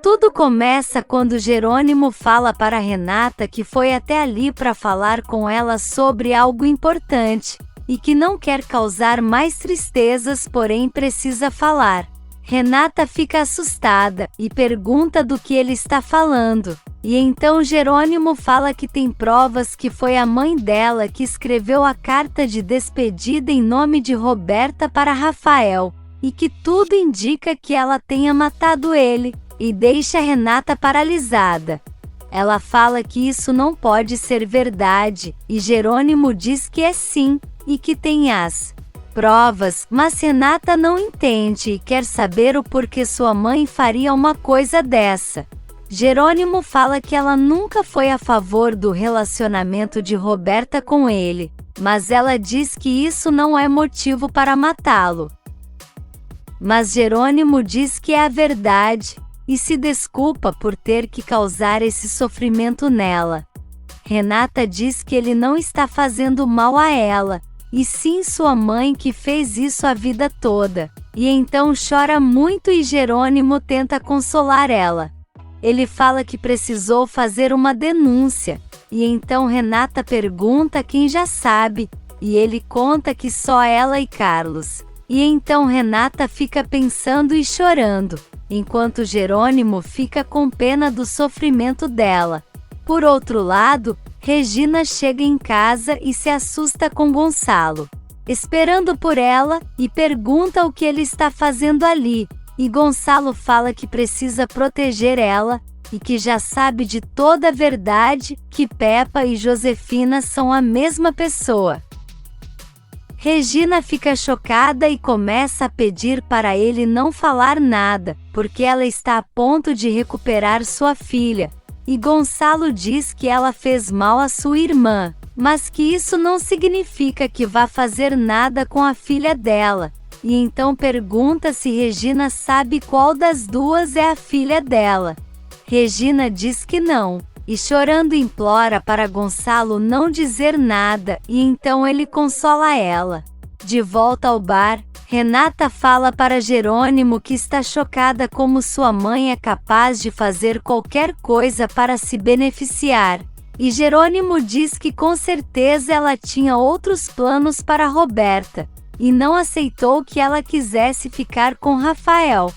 Tudo começa quando Jerônimo fala para Renata que foi até ali para falar com ela sobre algo importante, e que não quer causar mais tristezas, porém precisa falar. Renata fica assustada, e pergunta do que ele está falando. E então Jerônimo fala que tem provas que foi a mãe dela que escreveu a carta de despedida em nome de Roberta para Rafael, e que tudo indica que ela tenha matado ele, e deixa Renata paralisada. Ela fala que isso não pode ser verdade, e Jerônimo diz que é sim, e que tem as provas, mas Renata não entende e quer saber o porquê sua mãe faria uma coisa dessa. Jerônimo fala que ela nunca foi a favor do relacionamento de Roberta com ele, mas ela diz que isso não é motivo para matá-lo. Mas Jerônimo diz que é a verdade, e se desculpa por ter que causar esse sofrimento nela. Renata diz que ele não está fazendo mal a ela, e sim sua mãe que fez isso a vida toda, e então chora muito e Jerônimo tenta consolar ela. Ele fala que precisou fazer uma denúncia, e então Renata pergunta quem já sabe, e ele conta que só ela e Carlos. E então Renata fica pensando e chorando, enquanto Jerônimo fica com pena do sofrimento dela. Por outro lado, Regina chega em casa e se assusta com Gonçalo, esperando por ela, e pergunta o que ele está fazendo ali, e Gonçalo fala que precisa proteger ela, e que já sabe de toda a verdade, que Peppa e Josefina são a mesma pessoa. Regina fica chocada e começa a pedir para ele não falar nada, porque ela está a ponto de recuperar sua filha, e Gonçalo diz que ela fez mal à sua irmã, mas que isso não significa que vá fazer nada com a filha dela, e então pergunta se Regina sabe qual das duas é a filha dela. Regina diz que não, e chorando implora para Gonçalo não dizer nada, e então ele consola ela. De volta ao bar, Renata fala para Jerônimo que está chocada como sua mãe é capaz de fazer qualquer coisa para se beneficiar, e Jerônimo diz que com certeza ela tinha outros planos para Roberta, e não aceitou que ela quisesse ficar com Rafael.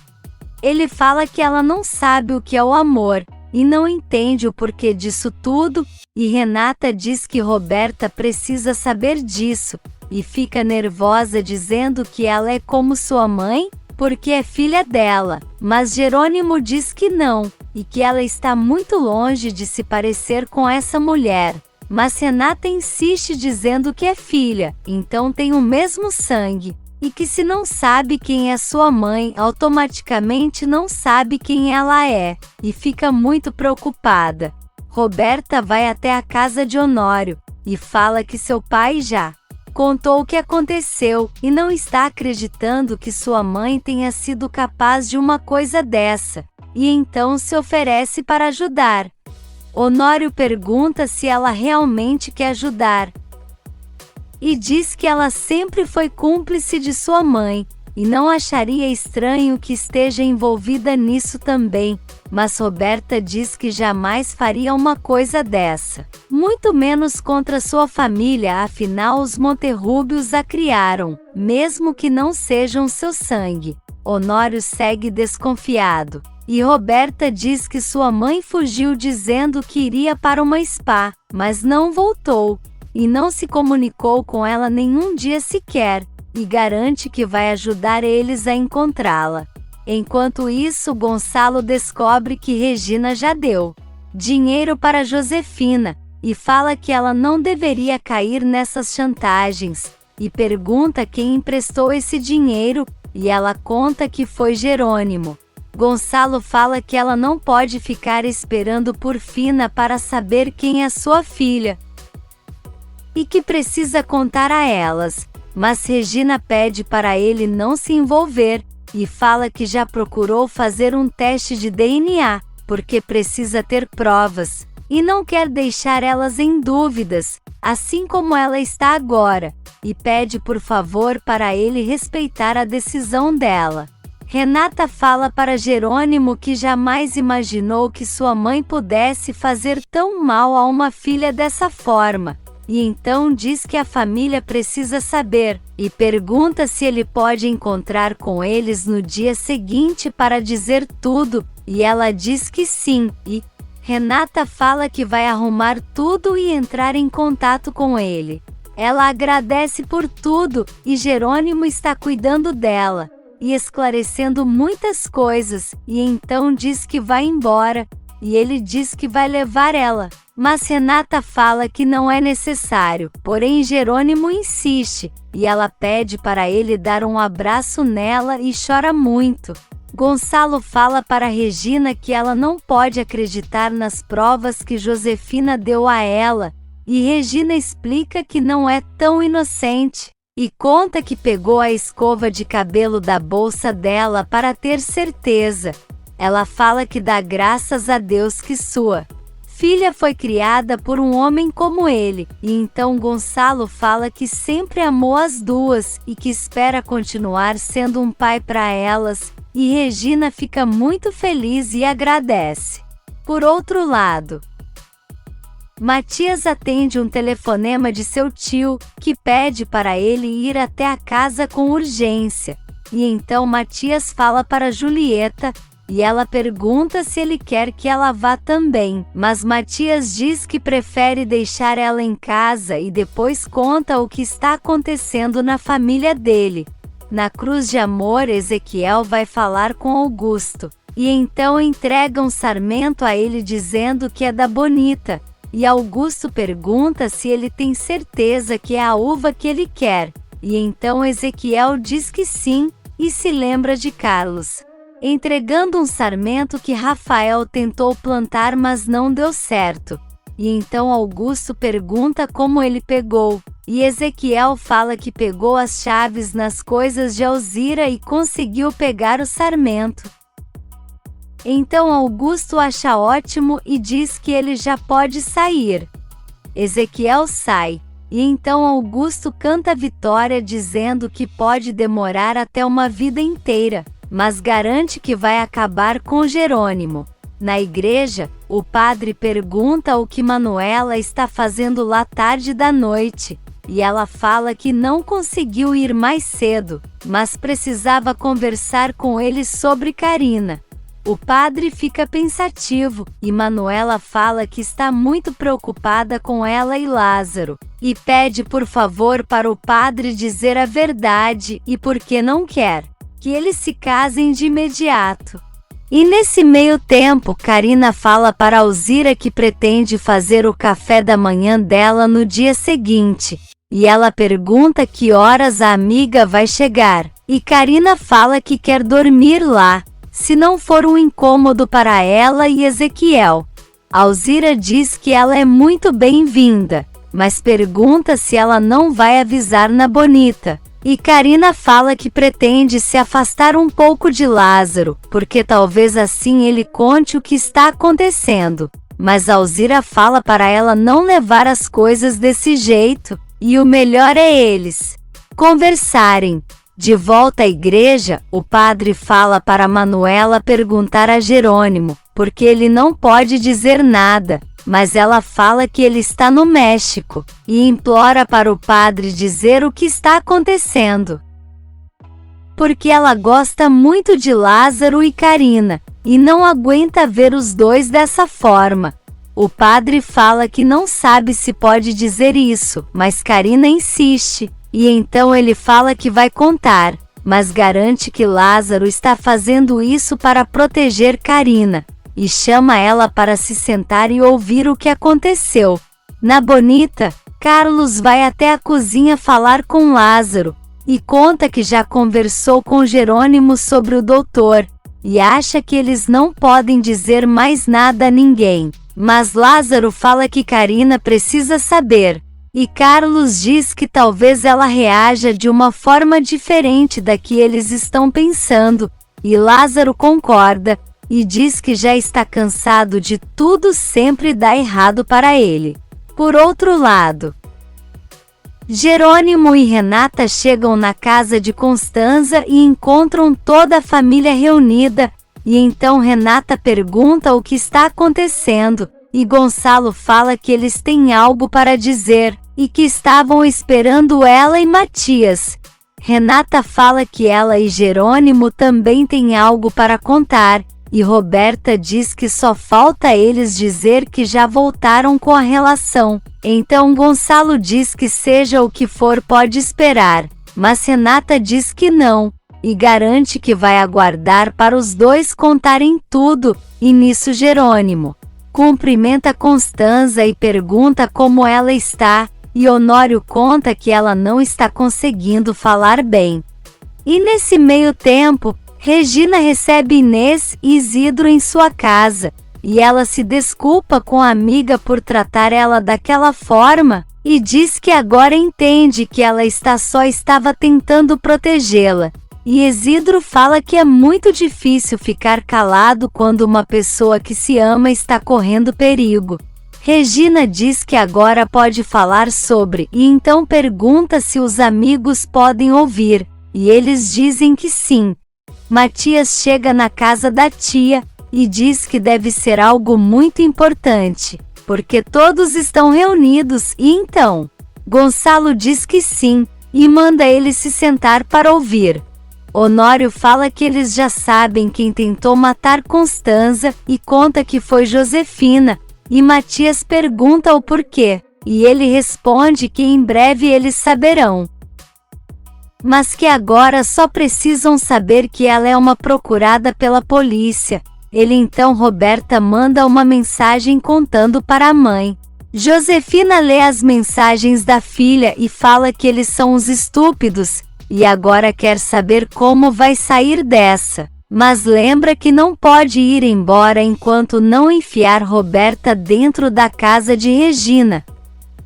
Ele fala que ela não sabe o que é o amor, e não entende o porquê disso tudo, e Renata diz que Roberta precisa saber disso, e fica nervosa dizendo que ela é como sua mãe, porque é filha dela, mas Jerônimo diz que não, e que ela está muito longe de se parecer com essa mulher. Mas Renata insiste dizendo que é filha, então tem o mesmo sangue, e que se não sabe quem é sua mãe, automaticamente não sabe quem ela é, e fica muito preocupada. Roberta vai até a casa de Honório, e fala que seu pai já contou o que aconteceu, e não está acreditando que sua mãe tenha sido capaz de uma coisa dessa, e então se oferece para ajudar. Honório pergunta se ela realmente quer ajudar, e diz que ela sempre foi cúmplice de sua mãe, e não acharia estranho que esteja envolvida nisso também, mas Roberta diz que jamais faria uma coisa dessa, muito menos contra sua família, afinal os Monterrúbios a criaram, mesmo que não sejam seu sangue. Honório segue desconfiado, e Roberta diz que sua mãe fugiu dizendo que iria para uma spa, mas não voltou, e não se comunicou com ela nenhum dia sequer, e garante que vai ajudar eles a encontrá-la. Enquanto isso, Gonçalo descobre que Regina já deu dinheiro para Josefina, e fala que ela não deveria cair nessas chantagens, e pergunta quem emprestou esse dinheiro, e ela conta que foi Jerônimo. Gonçalo fala que ela não pode ficar esperando por Fina para saber quem é sua filha, e que precisa contar a elas, mas Regina pede para ele não se envolver, e fala que já procurou fazer um teste de DNA, porque precisa ter provas, e não quer deixar elas em dúvidas, assim como ela está agora, e pede por favor para ele respeitar a decisão dela. Renata fala para Jerônimo que jamais imaginou que sua mãe pudesse fazer tão mal a uma filha dessa forma, e então diz que a família precisa saber, e pergunta se ele pode encontrar com eles no dia seguinte para dizer tudo, e ela diz que sim, e Renata fala que vai arrumar tudo e entrar em contato com ele. Ela agradece por tudo, e Jerônimo está cuidando dela e esclarecendo muitas coisas, e então diz que vai embora, e ele diz que vai levar ela. Mas Renata fala que não é necessário, porém Jerônimo insiste, e ela pede para ele dar um abraço nela e chora muito. Gonçalo fala para Regina que ela não pode acreditar nas provas que Josefina deu a ela, e Regina explica que não é tão inocente, e conta que pegou a escova de cabelo da bolsa dela para ter certeza. Ela fala que dá graças a Deus que sua filha foi criada por um homem como ele, e então Gonçalo fala que sempre amou as duas e que espera continuar sendo um pai para elas, e Regina fica muito feliz e agradece. Por outro lado, Matias atende um telefonema de seu tio, que pede para ele ir até a casa com urgência, e então Matias fala para Julieta, e ela pergunta se ele quer que ela vá também, mas Matias diz que prefere deixar ela em casa e depois conta o que está acontecendo na família dele. Na Cruz de Amor, Ezequiel vai falar com Augusto, e então entrega um sarmento a ele dizendo que é da Bonita, e Augusto pergunta se ele tem certeza que é a uva que ele quer, e então Ezequiel diz que sim, e se lembra de Carlos entregando um sarmento que Rafael tentou plantar mas não deu certo. E então Augusto pergunta como ele pegou, e Ezequiel fala que pegou as chaves nas coisas de Alzira e conseguiu pegar o sarmento. Então Augusto acha ótimo e diz que ele já pode sair. Ezequiel sai, e então Augusto canta vitória dizendo que pode demorar até uma vida inteira, mas garante que vai acabar com Jerônimo. Na igreja, o padre pergunta o que Manuela está fazendo lá tarde da noite, e ela fala que não conseguiu ir mais cedo, mas precisava conversar com ele sobre Carina. O padre fica pensativo, e Manuela fala que está muito preocupada com ela e Lázaro, e pede por favor para o padre dizer a verdade e porque não quer que eles se casem de imediato. E nesse meio tempo, Carina fala para Alzira que pretende fazer o café da manhã dela no dia seguinte, e ela pergunta que horas a amiga vai chegar, e Carina fala que quer dormir lá, se não for um incômodo para ela e Ezequiel. Alzira diz que ela é muito bem-vinda, mas pergunta se ela não vai avisar na Bonita. E Carina fala que pretende se afastar um pouco de Lázaro, porque talvez assim ele conte o que está acontecendo. Mas Alzira fala para ela não levar as coisas desse jeito, e o melhor é eles conversarem. De volta à igreja, o padre fala para Manuela perguntar a Jerônimo, porque ele não pode dizer nada. Mas ela fala que ele está no México, e implora para o padre dizer o que está acontecendo. Porque ela gosta muito de Lázaro e Carina, e não aguenta ver os dois dessa forma. O padre fala que não sabe se pode dizer isso, mas Carina insiste, e então ele fala que vai contar, mas garante que Lázaro está fazendo isso para proteger Carina. E chama ela para se sentar e ouvir o que aconteceu. Na Bonita, Carlos vai até a cozinha falar com Lázaro, e conta que já conversou com Jerônimo sobre o doutor, e acha que eles não podem dizer mais nada a ninguém. Mas Lázaro fala que Carina precisa saber, e Carlos diz que talvez ela reaja de uma forma diferente da que eles estão pensando, e Lázaro concorda, e diz que já está cansado de tudo sempre dar errado para ele. Por outro lado, Jerônimo e Renata chegam na casa de Constanza e encontram toda a família reunida, e então Renata pergunta o que está acontecendo, e Gonçalo fala que eles têm algo para dizer, e que estavam esperando ela e Matias. Renata fala que ela e Jerônimo também têm algo para contar, e Roberta diz que só falta eles dizer que já voltaram com a relação. Então Gonçalo diz que seja o que for pode esperar, mas Renata diz que não, e garante que vai aguardar para os dois contarem tudo, e nisso Jerônimo cumprimenta Constanza e pergunta como ela está, e Honório conta que ela não está conseguindo falar bem. E nesse meio tempo, Regina recebe Inês e Isidro em sua casa, e ela se desculpa com a amiga por tratar ela daquela forma, e diz que agora entende que ela só estava tentando protegê-la. E Isidro fala que é muito difícil ficar calado quando uma pessoa que se ama está correndo perigo. Regina diz que agora pode falar sobre, e então pergunta se os amigos podem ouvir, e eles dizem que sim. Matias chega na casa da tia, e diz que deve ser algo muito importante, porque todos estão reunidos, e então Gonçalo diz que sim, e manda ele se sentar para ouvir. Honório fala que eles já sabem quem tentou matar Constanza, e conta que foi Josefina, e Matias pergunta o porquê, e ele responde que em breve eles saberão. Mas que agora só precisam saber que ela é uma procurada pela polícia. Então Roberta manda uma mensagem contando para a mãe. Josefina lê as mensagens da filha e fala que eles são os estúpidos, e agora quer saber como vai sair dessa. Mas lembra que não pode ir embora enquanto não enfiar Roberta dentro da casa de Regina.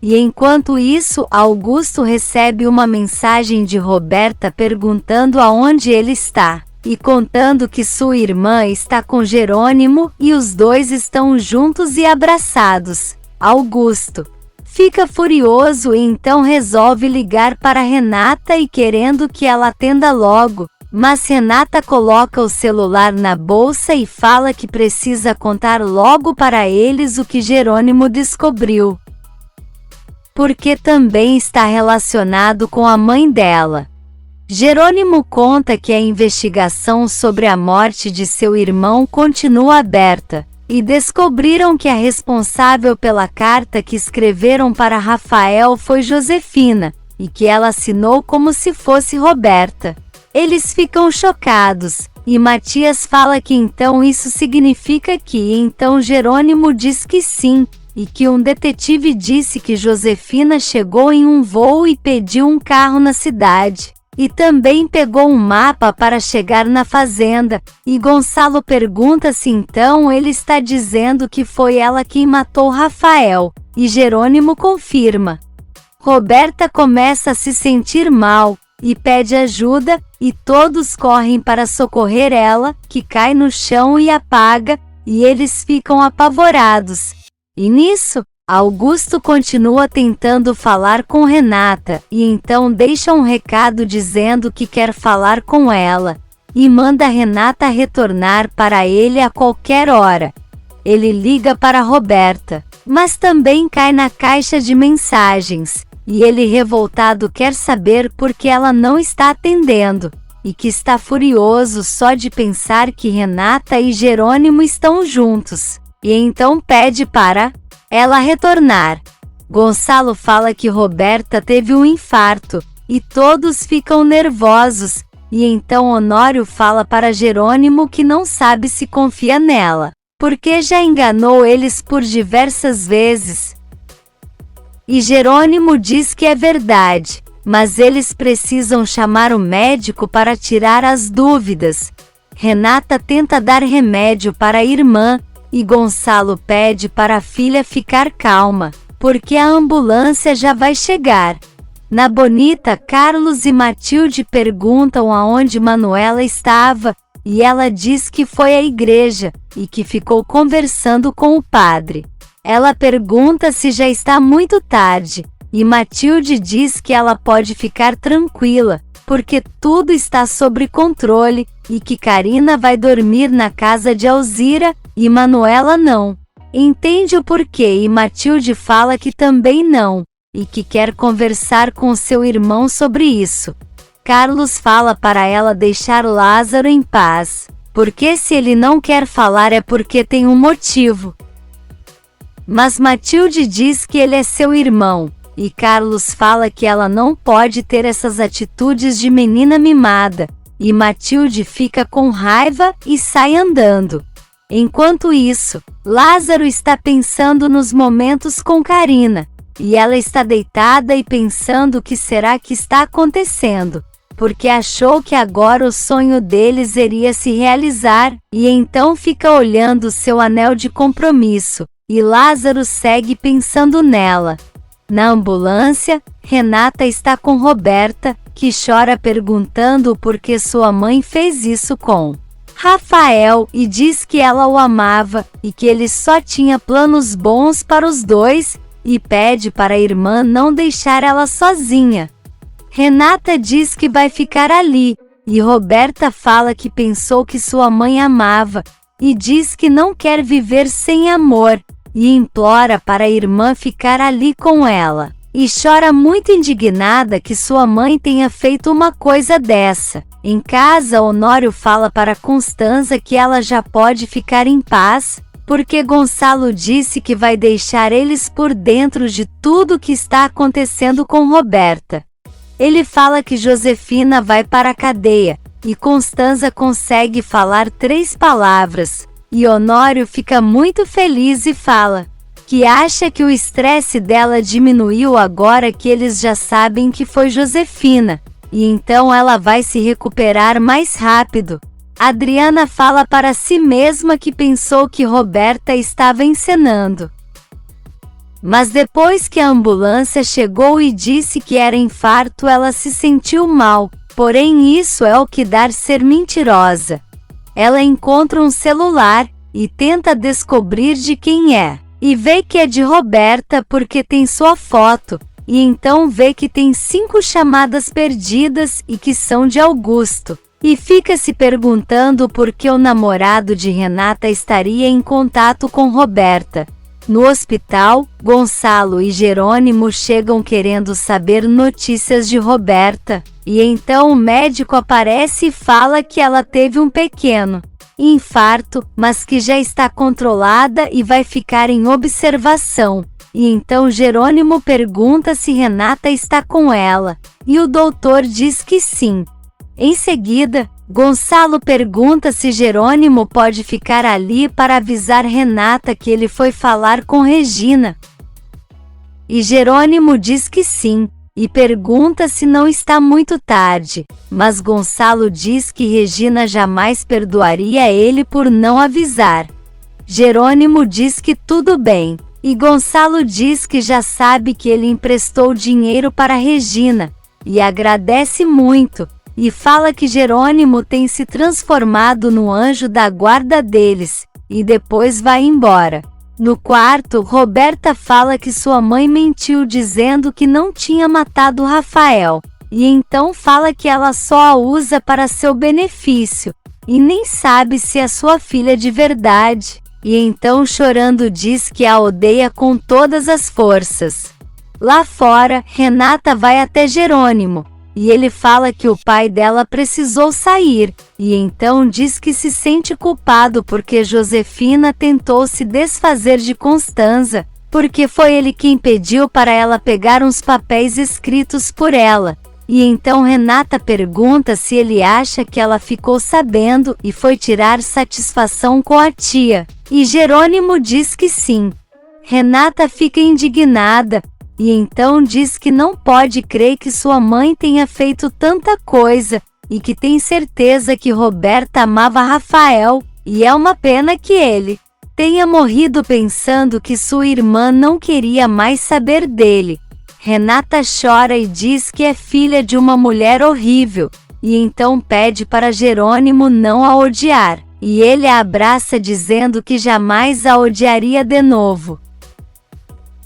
E enquanto isso, Augusto recebe uma mensagem de Roberta perguntando aonde ele está, e contando que sua irmã está com Jerônimo e os dois estão juntos e abraçados. Augusto fica furioso e então resolve ligar para Renata e querendo que ela atenda logo, mas Renata coloca o celular na bolsa e fala que precisa contar logo para eles o que Jerônimo descobriu, porque também está relacionado com a mãe dela. Jerônimo conta que a investigação sobre a morte de seu irmão continua aberta, e descobriram que a responsável pela carta que escreveram para Rafael foi Josefina, e que ela assinou como se fosse Roberta. Eles ficam chocados, e Matias fala que então isso significa que, então Jerônimo diz que sim, e que um detetive disse que Josefina chegou em um voo e pediu um carro na cidade. E também pegou um mapa para chegar na fazenda, e Gonçalo pergunta se então ele está dizendo que foi ela quem matou Rafael, e Jerônimo confirma. Roberta começa a se sentir mal, e pede ajuda, e todos correm para socorrer ela, que cai no chão e apaga, e eles ficam apavorados. E nisso, Augusto continua tentando falar com Renata, e então deixa um recado dizendo que quer falar com ela, e manda Renata retornar para ele a qualquer hora. Ele liga para Roberta, mas também cai na caixa de mensagens, e ele revoltado quer saber por que ela não está atendendo, e que está furioso só de pensar que Renata e Jerônimo estão juntos, e então pede para ela retornar. Gonçalo fala que Roberta teve um infarto, e todos ficam nervosos, e então Honório fala para Jerônimo que não sabe se confia nela, porque já enganou eles por diversas vezes. E Jerônimo diz que é verdade, mas eles precisam chamar o médico para tirar as dúvidas. Renata tenta dar remédio para a irmã, e Gonçalo pede para a filha ficar calma, porque a ambulância já vai chegar. Na Bonita, Carlos e Matilde perguntam aonde Manuela estava, e ela diz que foi à igreja, e que ficou conversando com o padre. Ela pergunta se já está muito tarde, e Matilde diz que ela pode ficar tranquila, porque tudo está sob controle, e que Karina vai dormir na casa de Alzira, e Manuela não. Entende o porquê e Matilde fala que também não, e que quer conversar com seu irmão sobre isso. Carlos fala para ela deixar Lázaro em paz, porque se ele não quer falar é porque tem um motivo. Mas Matilde diz que ele é seu irmão, e Carlos fala que ela não pode ter essas atitudes de menina mimada, e Matilde fica com raiva e sai andando. Enquanto isso, Lázaro está pensando nos momentos com Karina, e ela está deitada e pensando o que será que está acontecendo, porque achou que agora o sonho deles iria se realizar, e então fica olhando seu anel de compromisso, e Lázaro segue pensando nela. Na ambulância, Renata está com Roberta, que chora perguntando por que sua mãe fez isso com Rafael, e diz que ela o amava, e que ele só tinha planos bons para os dois, e pede para a irmã não deixar ela sozinha. Renata diz que vai ficar ali, e Roberta fala que pensou que sua mãe amava, e diz que não quer viver sem amor, e implora para a irmã ficar ali com ela, e chora muito indignada que sua mãe tenha feito uma coisa dessa. Em casa, Honório fala para Constanza que ela já pode ficar em paz, porque Gonçalo disse que vai deixar eles por dentro de tudo que está acontecendo com Roberta. Ele fala que Josefina vai para a cadeia, e Constanza consegue falar 3 palavras, e Honório fica muito feliz e fala que acha que o estresse dela diminuiu agora que eles já sabem que foi Josefina, e então ela vai se recuperar mais rápido. Adriana fala para si mesma que pensou que Roberta estava encenando. Mas depois que a ambulância chegou e disse que era infarto, ela se sentiu mal, porém isso é o que dá ser mentirosa. Ela encontra um celular, e tenta descobrir de quem é, e vê que é de Roberta porque tem sua foto, e então vê que tem 5 chamadas perdidas e que são de Augusto, e fica se perguntando por que o namorado de Renata estaria em contato com Roberta. No hospital, Gonçalo e Jerônimo chegam querendo saber notícias de Roberta, e então o médico aparece e fala que ela teve um pequeno infarto, mas que já está controlada e vai ficar em observação. E então Jerônimo pergunta se Renata está com ela, e o doutor diz que sim. Em seguida, Gonçalo pergunta se Jerônimo pode ficar ali para avisar Renata que ele foi falar com Regina. E Jerônimo diz que sim, e pergunta se não está muito tarde, mas Gonçalo diz que Regina jamais perdoaria ele por não avisar. Jerônimo diz que tudo bem, e Gonçalo diz que já sabe que ele emprestou dinheiro para Regina, e agradece muito, e fala que Jerônimo tem se transformado no anjo da guarda deles, e depois vai embora. No quarto, Roberta fala que sua mãe mentiu dizendo que não tinha matado Rafael, e então fala que ela só a usa para seu benefício, e nem sabe se é sua filha de verdade, e então chorando diz que a odeia com todas as forças. Lá fora, Renata vai até Jerônimo, e ele fala que o pai dela precisou sair, e então diz que se sente culpado porque Josefina tentou se desfazer de Constanza, porque foi ele quem pediu para ela pegar uns papéis escritos por ela. E então Renata pergunta se ele acha que ela ficou sabendo e foi tirar satisfação com a tia, e Jerônimo diz que sim. Renata fica indignada, e então diz que não pode crer que sua mãe tenha feito tanta coisa, e que tem certeza que Roberta amava Rafael, e é uma pena que ele tenha morrido pensando que sua irmã não queria mais saber dele. Renata chora e diz que é filha de uma mulher horrível, e então pede para Jerônimo não a odiar, e ele a abraça dizendo que jamais a odiaria de novo.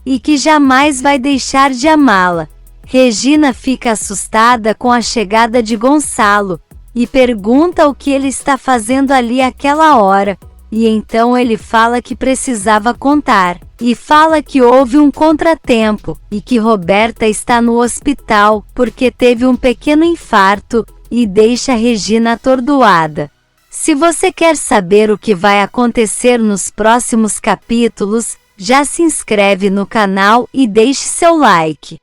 e que jamais vai deixar de amá-la. Regina fica assustada com a chegada de Gonçalo e pergunta o que ele está fazendo ali àquela hora. E então ele fala que precisava contar, e fala que houve um contratempo, e que Roberta está no hospital, porque teve um pequeno infarto, e deixa Regina atordoada. Se você quer saber o que vai acontecer nos próximos capítulos, já se inscreve no canal e deixe seu like.